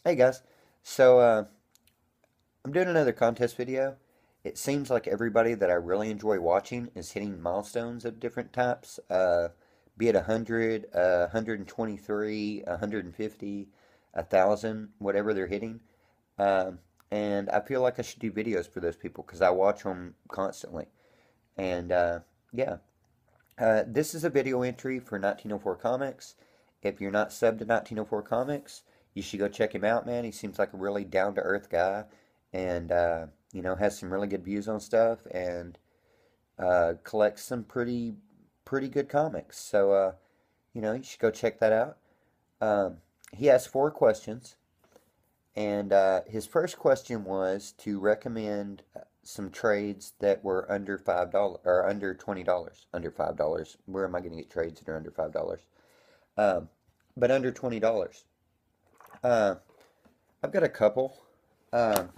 Hey guys, so I'm doing another contest video. It seems like everybody that I really enjoy watching is hitting milestones of different types, be it 100, 123, 150, 1,000, whatever they're hitting. Um, and I feel like I should do videos for those people because I watch them constantly. And yeah, this is a video entry for 1904 Comics. If you're not subbed to 1904 Comics, you should go check him out, man. He seems like a really down-to-earth guy and, has some really good views on stuff and collects some pretty good comics. So, you should go check that out. He has four questions, and his first question was to recommend some trades that were under $5 or under $20, under $5. Where am I going to get trades that are under $5? Um, but under $20. Uh, I've got a couple. Um,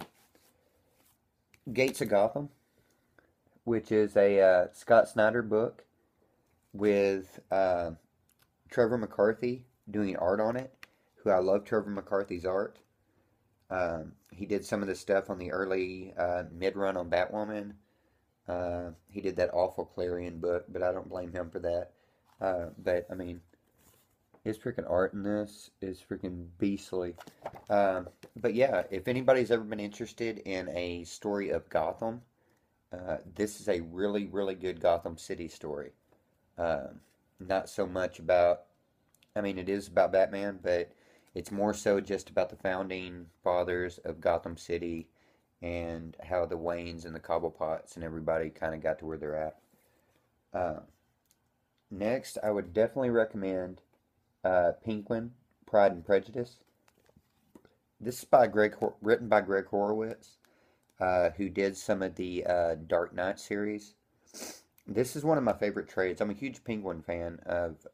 Gates of Gotham, which is a Scott Snyder book with Trevor McCarthy doing art on it. Who I love Trevor McCarthy's art. He did some of the stuff on the early mid run on Batwoman. He did that awful Clarion book, but I don't blame him for that. But I mean, his freaking art in this is freaking beastly. But yeah, if anybody's ever been interested in a story of Gotham, this is a really good Gotham City story. Not so much about, I mean, it is about Batman, but it's more so just about the founding fathers of Gotham City and how the Waynes and the Cobblepots and everybody kind of got to where they're at. Uh, Next, I would definitely recommend Penguin, Pride and Prejudice. This is written by Greg Horowitz, who did some of the Dark Knight series. This is one of my favorite trades. I'm a huge Penguin fan of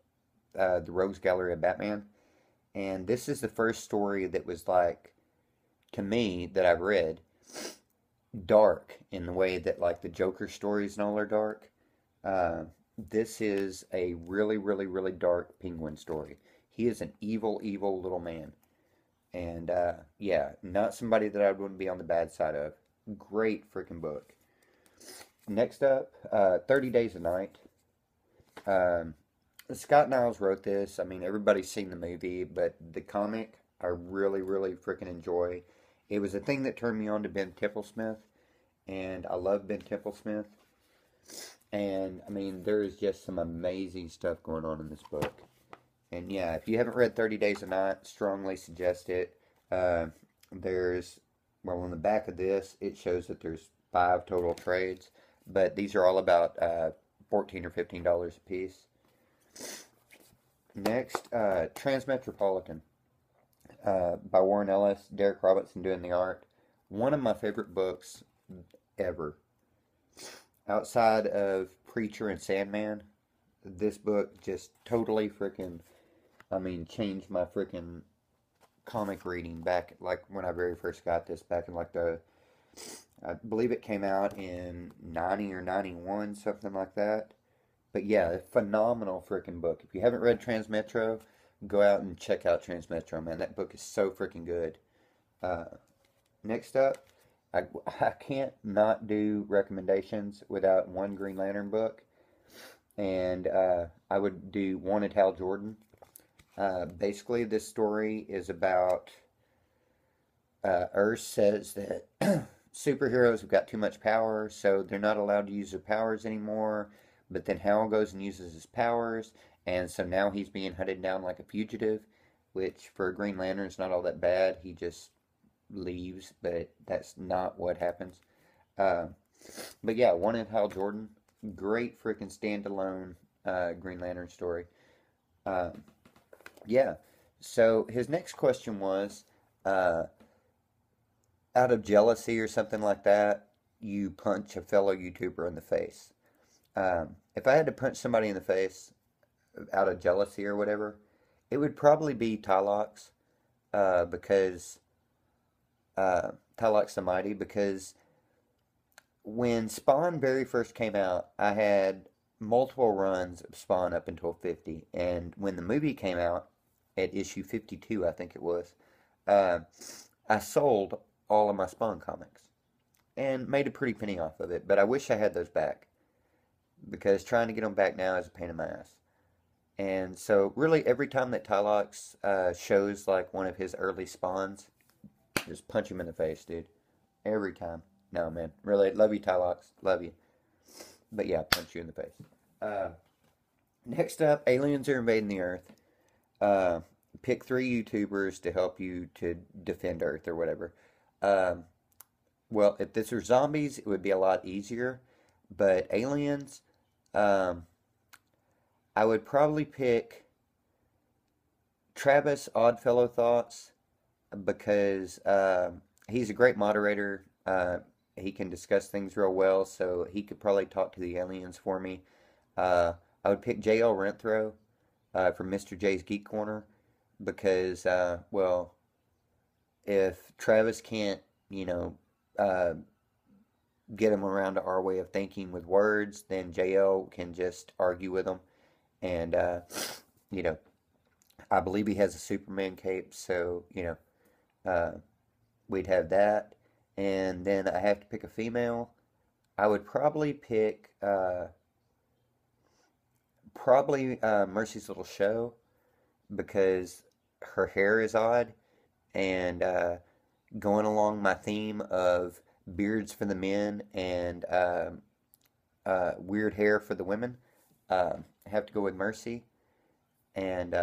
the Rogues Gallery of Batman, and this is the first story that was like, to me, that I've read, dark in the way that like the Joker stories and all are dark. Uh, this is a really dark Penguin story. He is an evil little man. And yeah, not somebody that I wouldn't be on the bad side of. Great freaking book. Next up, 30 Days a Night. Um, Scott Niles wrote this. I mean, everybody's seen the movie, but the comic I really freaking enjoy. It was a thing that turned me on to Ben Templesmith, and I love Ben Templesmith. And I mean, there is just some amazing stuff going on in this book. And yeah, if you haven't read 30 Days a Night, strongly suggest it. Uh, there's, well, on the back of this, it shows that there's five total trades, but these are all about $14 or $15 a piece. Next, Transmetropolitan by Warren Ellis, Derek Robertson doing the art. One of my favorite books ever. Outside of Preacher and Sandman, this book just totally freaking, I mean, changed my freaking comic reading back like when I very first got this back in like I believe it came out in 90 or 91, something like that. But yeah, phenomenal freaking book. If you haven't read Transmetro, go out and check out Transmetro, man. That book is so freaking good. Uh, Next up, I, I can't not do recommendations without one Green Lantern book. And I would do Wanted Hal Jordan. Basically, this story is about Earth says that superheroes have got too much power, so they're not allowed to use their powers anymore. But then Hal goes and uses his powers, and so now he's being hunted down like a fugitive, which for a Green Lantern is not all that bad. He just leaves, but that's not what happens. Uh, but yeah, Wanted Hal Jordan, great freaking standalone Green Lantern story. Um, yeah. So his next question was, uh, out of jealousy or something like that, you punch a fellow YouTuber in the face. If I had to punch somebody in the face out of jealousy or whatever, it would probably be Tylox, because Tylox the Mighty, because when Spawn very first came out, I had multiple runs of Spawn up until 50, and when the movie came out at issue 52, I think it was, uh, I sold all of my Spawn comics and made a pretty penny off of it, but I wish I had those back because trying to get them back now is a pain in my ass. And so, really, every time that Tylox shows like one of his early spawns, just punch him in the face, dude. Every time. No, man. Really, love you, Tylox. Love you. But yeah, punch you in the face. Uh, Next up, aliens are invading the Earth. Uh, Pick three YouTubers to help you to defend Earth or whatever. Um, well, if this were zombies, it would be a lot easier. But aliens, um, I would probably pick Travis Oddfellow Thoughts because he's a great moderator. He can discuss things real well, so he could probably talk to the aliens for me. Uh, I would pick JL Renthro from Mr. J's Geek Corner because, well, if Travis can't, you know, uh, get him around to our way of thinking with words, then JL can just argue with him. And, you know, I believe he has a Superman cape, so, you know, we'd have that. And then I have to pick a female. I would probably pick Mercy's Little Show because her hair is odd and going along my theme of beards for the men and weird hair for the women. I have to go with Mercy, and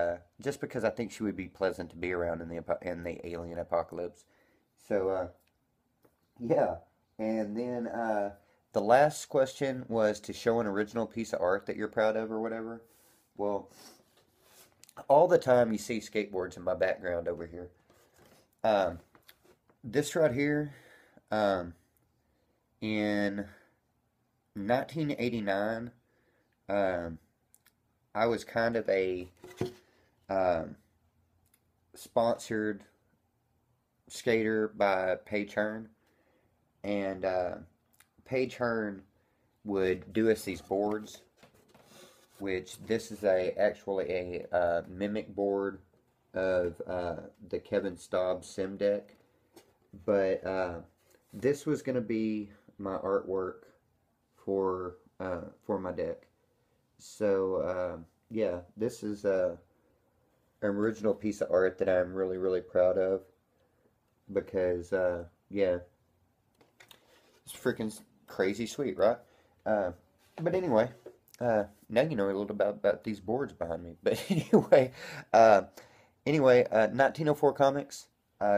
just because I think she would be pleasant to be around in the alien apocalypse. So yeah, and then the last question was to show an original piece of art that you're proud of or whatever. Well, all the time you see skateboards in my background over here. Um, this right here, um, in 1989, um, I was kind of a um, sponsored skater by Paige Hearn, and Paige Hearn would do us these boards, which this is actually a mimic board of the Kevin Staub sim deck, but this was going to be my artwork for my deck. So yeah, this is an original piece of art that I'm really really proud of because yeah, it's freaking crazy sweet, right? Uh, but anyway, now you know a little about these boards behind me. But uh, 1904 Comics.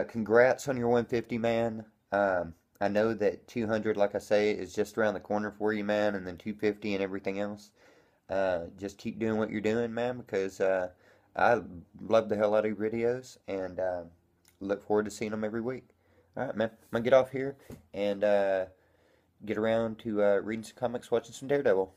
Congrats on your 150, man. I know that 200, like I say, is just around the corner for you, man, and then 250 and everything else. Just keep doing what you're doing, man, because I love the hell out of your videos and look forward to seeing them every week. All right, man. I'm gonna get off here and get around to reading some comics, watching some Daredevil.